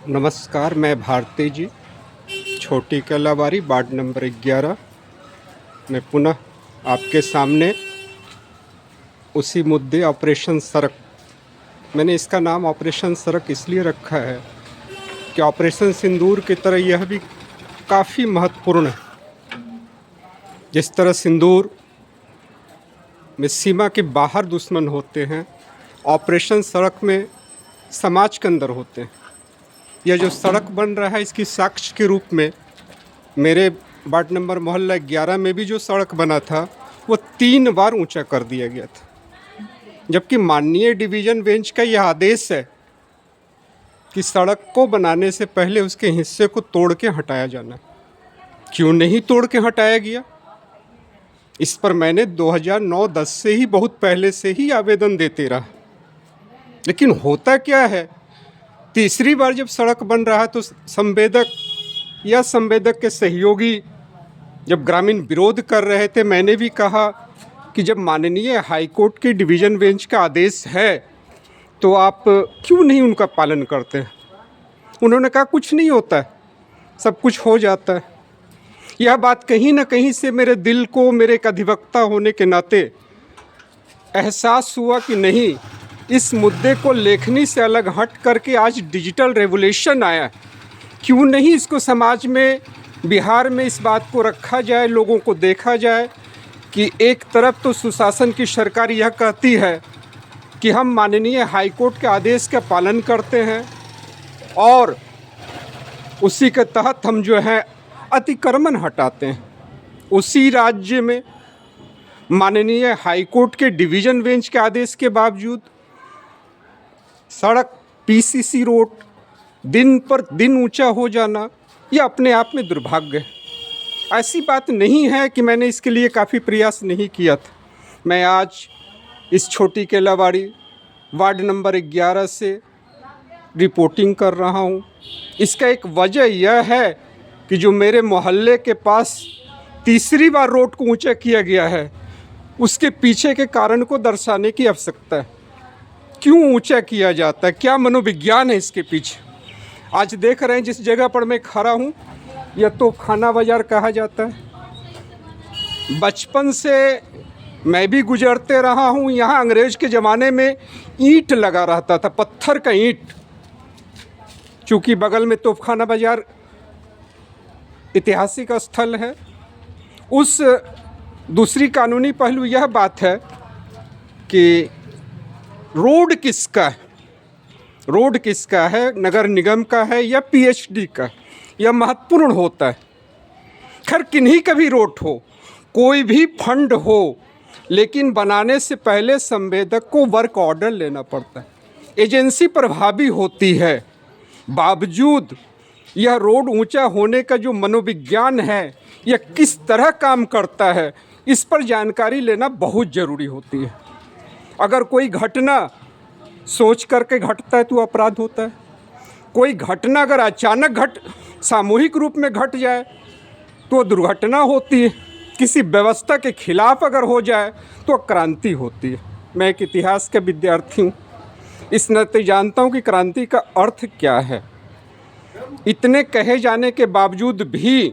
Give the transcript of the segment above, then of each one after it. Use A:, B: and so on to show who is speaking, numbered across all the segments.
A: नमस्कार, मैं भारती जी, छोटी कैलाबारी, वार्ड नंबर 11 में पुनः आपके सामने उसी मुद्दे ऑपरेशन सड़क। मैंने इसका नाम ऑपरेशन सड़क इसलिए रखा है कि ऑपरेशन सिंदूर की तरह यह भी काफ़ी महत्वपूर्ण है। जिस तरह सिंदूर में सीमा के बाहर दुश्मन होते हैं, ऑपरेशन सड़क में समाज के अंदर होते हैं। यह जो सड़क बन रहा है, इसकी साक्ष्य के रूप में मेरे वार्ड नंबर मोहल्ला 11 में भी जो सड़क बना था वो 3 बार ऊंचा कर दिया गया था, जबकि माननीय डिवीज़न बेंच का यह आदेश है कि सड़क को बनाने से पहले उसके हिस्से को तोड़ के हटाया जाना। क्यों नहीं तोड़ के हटाया गया? इस पर मैंने 2009-10 से ही, बहुत पहले से ही आवेदन देते रहा। लेकिन होता क्या है, तीसरी बार जब सड़क बन रहा है तो संवेदक या संवेदक के सहयोगी जब ग्रामीण विरोध कर रहे थे, मैंने भी कहा कि जब माननीय हाईकोर्ट की डिवीज़न बेंच का आदेश है तो आप क्यों नहीं उनका पालन करते हैं? उन्होंने कहा कुछ नहीं होता है, सब कुछ हो जाता है। यह बात कहीं ना कहीं से मेरे दिल को, मेरे एक अधिवक्ता होने के नाते एहसास हुआ कि नहीं, इस मुद्दे को लेखनी से अलग हट करके आज डिजिटल रेवोल्यूशन आया, क्यों नहीं इसको समाज में, बिहार में इस बात को रखा जाए, लोगों को देखा जाए कि एक तरफ तो सुशासन की सरकार यह कहती है कि हम माननीय हाईकोर्ट के आदेश का पालन करते हैं और उसी के तहत हम जो है अतिक्रमण हटाते हैं। उसी राज्य में माननीय हाईकोर्ट के डिवीज़न बेंच के आदेश के बावजूद सड़क, पीसीसी रोड दिन पर दिन ऊंचा हो जाना, यह अपने आप में दुर्भाग्य है। ऐसी बात नहीं है कि मैंने इसके लिए काफ़ी प्रयास नहीं किया था। मैं आज इस छोटी कैलाबारी वार्ड नंबर 11 से रिपोर्टिंग कर रहा हूँ। इसका एक वजह यह है कि जो मेरे मोहल्ले के पास तीसरी बार रोड को ऊंचा किया गया है, उसके पीछे के कारण को दर्शाने की आवश्यकता है। क्यों ऊंचा किया जाता है, क्या मनोविज्ञान है इसके पीछे? आज देख रहे हैं जिस जगह पर मैं खड़ा हूँ, यह तोपखाना बाज़ार कहा जाता है। बचपन से मैं भी गुजरते रहा हूँ। यहाँ अंग्रेज़ के ज़माने में ईंट लगा रहता था, पत्थर का ईंट। चूँकि बगल में तोपखाना बाज़ार ऐतिहासिक स्थल है। उस दूसरी कानूनी पहलू यह बात है कि रोड किसका है, रोड किसका है, नगर निगम का है या पीएचडी का? यह महत्वपूर्ण होता है। खैर, किन्हीं का भी रोड हो, कोई भी फंड हो, लेकिन बनाने से पहले संवेदक को वर्क ऑर्डर लेना पड़ता है। एजेंसी प्रभावी होती है, बावजूद यह रोड ऊंचा होने का जो मनोविज्ञान है, यह किस तरह काम करता है, इस पर जानकारी लेना बहुत ज़रूरी होती है। अगर कोई घटना सोच करके घटता है तो अपराध होता है। कोई घटना अगर अचानक सामूहिक रूप में घट जाए तो दुर्घटना होती है। किसी व्यवस्था के खिलाफ अगर हो जाए तो क्रांति होती है। मैं एक इतिहास का विद्यार्थी हूँ, इस नाते जानता हूँ कि क्रांति का अर्थ क्या है। इतने कहे जाने के बावजूद भी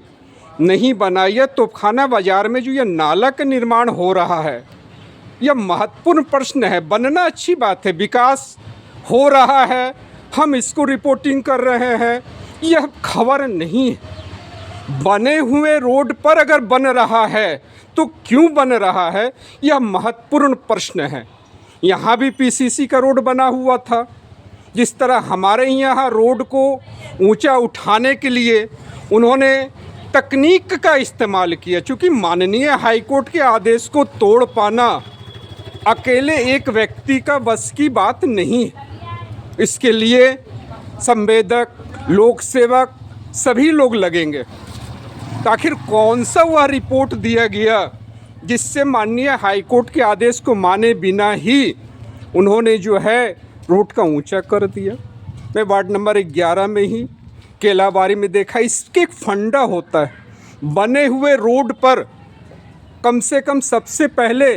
A: नहीं बना। यह तोपखाना बाज़ार में जो यह नाला का निर्माण हो रहा है, यह महत्वपूर्ण प्रश्न है। बनना अच्छी बात है, विकास हो रहा है, हम इसको रिपोर्टिंग कर रहे हैं, यह खबर नहीं है। बने हुए रोड पर अगर बन रहा है तो क्यों बन रहा है, यह महत्वपूर्ण प्रश्न है। यहाँ भी पीसीसी का रोड बना हुआ था। जिस तरह हमारे यहाँ रोड को ऊंचा उठाने के लिए उन्होंने तकनीक का इस्तेमाल किया, चूँकि माननीय हाईकोर्ट के आदेश को तोड़ पाना अकेले एक व्यक्ति का बस की बात नहीं है। इसके लिए संवेदक, लोक सेवक सभी लोग लगेंगे। तो आखिर कौन सा वह रिपोर्ट दिया गया जिससे माननीय हाईकोर्ट के आदेश को माने बिना ही उन्होंने जो है रोड का ऊंचा कर दिया? मैं वार्ड नंबर 11 में ही कैलाबारी में देखा, इसके एक फंडा होता है। बने हुए रोड पर कम से कम सबसे पहले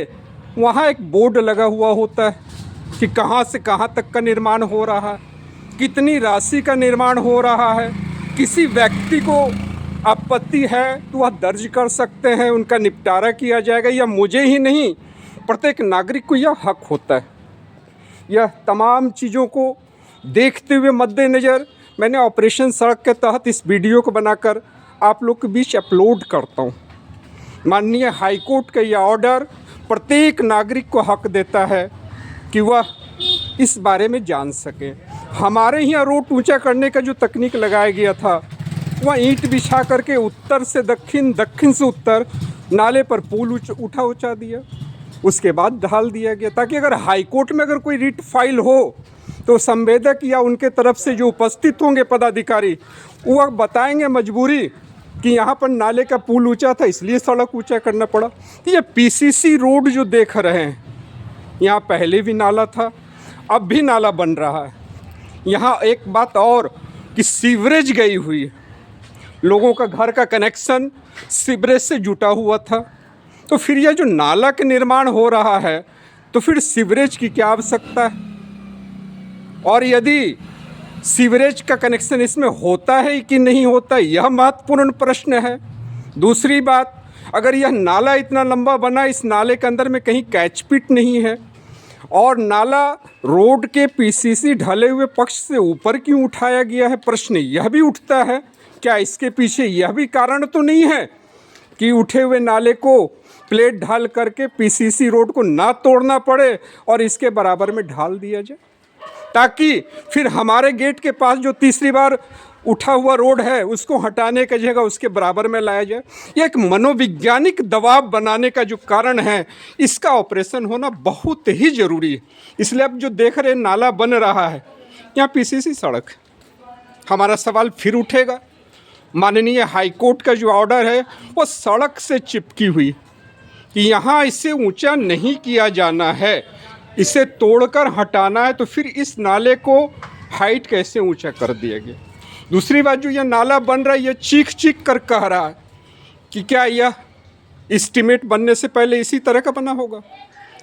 A: वहाँ एक बोर्ड लगा हुआ होता है कि कहाँ से कहाँ तक का निर्माण हो रहा है। कितनी राशि का निर्माण हो रहा है। किसी व्यक्ति को आपत्ति है तो वह दर्ज कर सकते हैं, उनका निपटारा किया जाएगा। यह मुझे ही नहीं, प्रत्येक नागरिक को यह हक होता है। यह तमाम चीज़ों को देखते हुए मद्देनज़र मैंने ऑपरेशन सड़क के तहत इस वीडियो को बनाकर आप लोग के बीच अपलोड करता हूँ। माननीय हाईकोर्ट का यह ऑर्डर प्रत्येक नागरिक को हक देता है कि वह इस बारे में जान सके। हमारे यहाँ रोड ऊंचा करने का जो तकनीक लगाया गया था, वह ईंट बिछा करके उत्तर से दक्षिण, दक्षिण से उत्तर नाले पर पुल उठा दिया, उसके बाद ढाल दिया गया, ताकि अगर हाईकोर्ट में अगर कोई रिट फाइल हो तो संवेदक या उनके तरफ से जो उपस्थित होंगे पदाधिकारी, वह बताएंगे मजबूरी कि यहाँ पर नाले का पुल ऊंचा था इसलिए सड़क ऊंचा करना पड़ा। तो ये पीसीसी रोड जो देख रहे हैं, यहाँ पहले भी नाला था, अब भी नाला बन रहा है। यहाँ एक बात और कि सीवरेज गई हुई है, लोगों का घर का कनेक्शन सीवरेज से जुटा हुआ था। तो फिर यह जो नाला का निर्माण हो रहा है, तो फिर सीवरेज की क्या आवश्यकता है? और यदि सीवरेज का कनेक्शन इसमें होता है कि नहीं होता, यह महत्वपूर्ण प्रश्न है। दूसरी बात, अगर यह नाला इतना लंबा बना, इस नाले के अंदर में कहीं कैच पिट नहीं है, और नाला रोड के पीसीसी ढले हुए पक्ष से ऊपर क्यों उठाया गया है? प्रश्न यह भी उठता है, क्या इसके पीछे यह भी कारण तो नहीं है कि उठे हुए नाले को प्लेट ढाल करके पीसीसी रोड को ना तोड़ना पड़े और इसके बराबर में ढाल दिया जाए, ताकि फिर हमारे गेट के पास जो तीसरी बार उठा हुआ रोड है उसको हटाने की जगह उसके बराबर में लाया जाए। ये एक मनोवैज्ञानिक दबाव बनाने का जो कारण है, इसका ऑपरेशन होना बहुत ही ज़रूरी है। इसलिए अब जो देख रहे नाला बन रहा है, यहाँ पीसीसी सड़क, हमारा सवाल फिर उठेगा। माननीय हाईकोर्ट का जो ऑर्डर है वो सड़क से चिपकी हुई कि यहाँ इसे ऊंचा नहीं किया जाना है, इसे तोड़कर हटाना है। तो फिर इस नाले को हाइट कैसे ऊंचा कर दिया गया? दूसरी बात, जो यह नाला बन रहा है, यह चीख चीख कर कह रहा है कि क्या यह एस्टीमेट बनने से पहले इसी तरह का बना होगा?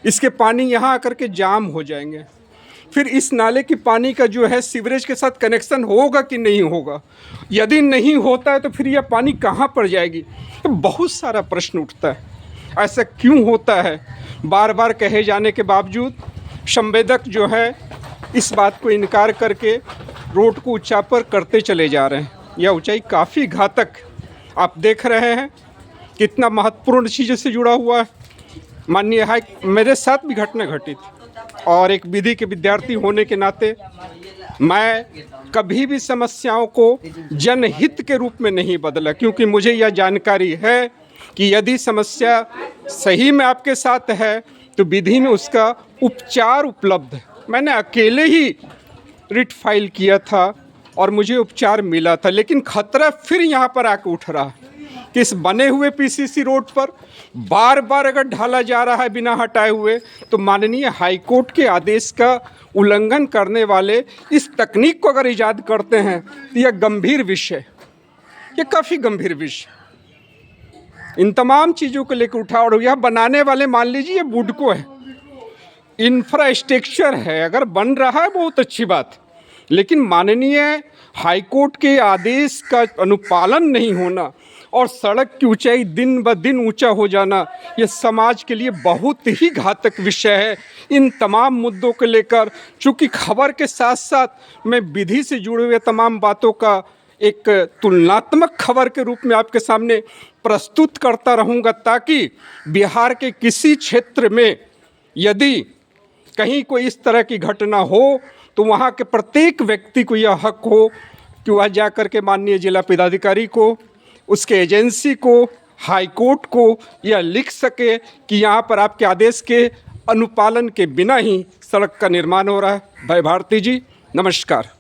A: इसके पानी यहाँ आकर के जाम हो जाएंगे। फिर इस नाले की पानी का जो है सीवरेज के साथ कनेक्शन होगा कि नहीं होगा? यदि नहीं होता है तो फिर यह पानी कहाँ पर जाएगी? तो बहुत सारा प्रश्न उठता है। ऐसा क्यों होता है? बार बार कहे जाने के बावजूद संवेदक जो है इस बात को इनकार करके रोड को ऊंचा पर करते चले जा रहे हैं। यह ऊंचाई काफ़ी घातक, आप देख रहे हैं कितना महत्वपूर्ण चीज़ों से जुड़ा हुआ है। माननीय मेरे साथ भी घटना घटी थी, और एक विधि के विद्यार्थी होने के नाते मैं कभी भी समस्याओं को जनहित के रूप में नहीं बदला, क्योंकि मुझे यह जानकारी है कि यदि समस्या सही में आपके साथ है तो विधि में उसका उपचार उपलब्ध है। मैंने अकेले ही रिट फाइल किया था और मुझे उपचार मिला था, लेकिन खतरा फिर यहाँ पर आके उठ रहा है कि इस बने हुए पीसीसी रोड पर बार बार अगर ढाला जा रहा है बिना हटाए हुए, तो माननीय हाईकोर्ट के आदेश का उल्लंघन करने वाले इस तकनीक को अगर ईजाद करते हैं तो यह गंभीर विषय, यह काफ़ी गंभीर विषय इन तमाम चीज़ों को लेकर उठा। और यह बनाने वाले, मान लीजिए बुडको है, इंफ्रास्ट्रक्चर है, अगर बन रहा है बहुत अच्छी बात, लेकिन माननीय हाईकोर्ट के आदेश का अनुपालन नहीं होना और सड़क की ऊंचाई दिन ब दिन ऊंचा हो जाना, ये समाज के लिए बहुत ही घातक विषय है। इन तमाम मुद्दों को लेकर, चूँकि खबर के साथ साथ मैं विधि से जुड़े हुए तमाम बातों का एक तुलनात्मक खबर के रूप में आपके सामने प्रस्तुत करता रहूँगा, ताकि बिहार के किसी क्षेत्र में यदि कहीं कोई इस तरह की घटना हो तो वहाँ के प्रत्येक व्यक्ति को यह हक हो कि वह जा कर के माननीय जिला पदाधिकारी को, उसके एजेंसी को, हाई कोर्ट को यह लिख सके कि यहाँ पर आपके आदेश के अनुपालन के बिना ही सड़क का निर्माण हो रहा है। भाई भारती जी, नमस्कार।